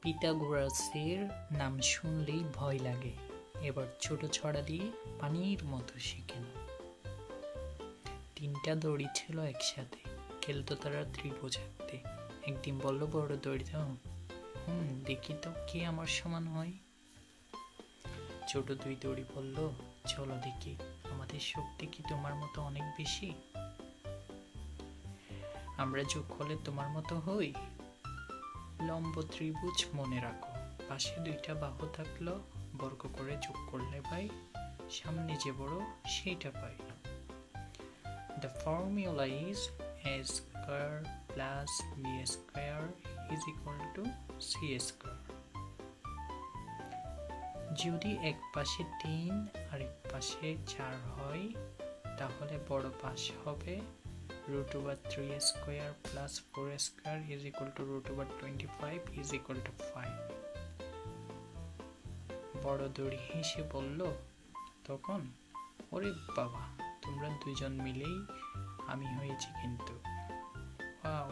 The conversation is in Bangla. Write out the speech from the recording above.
পিথাগোরাসের নাম শুনলেই ভয় লাগে, এবার ছোট ছড়া দিয়ে পানির মতো শিখে নাও। তিনটা দড়ি ছিল একসাথে, খেলতো তারা ত্রিভুজ আঁকতে। একদিন বলল বড় দড়ি দাও, দেখি তো কে আমার সমান হয়। ছোট দুই দড়ি বলল, চলো দেখি আমাদের শক্তি কি তোমার মতো অনেক বেশি, আমরা যোগ হলে তোমার মতো হই। লম্ব ত্রিভুজ মনে রাখো, পাশে দুইটা বাহু থাকলো, বর্গ করে যোগ করলে পাই, সামনে যে বড় সেইটা পাই। The formula is a square plus b square is equal to c square. যদি এক পাশে 3 আর এক পাশে 4 হয়, তাহলে বড় পাশ হবে √3 square plus 4 square is equal to √25 is equal to 5. বড় দড়ি হেসে বলল তখন, ওরে বাবা, তোমরা দুজন মিলেই আমি হয়েছি কিন্তু। ওয়াও।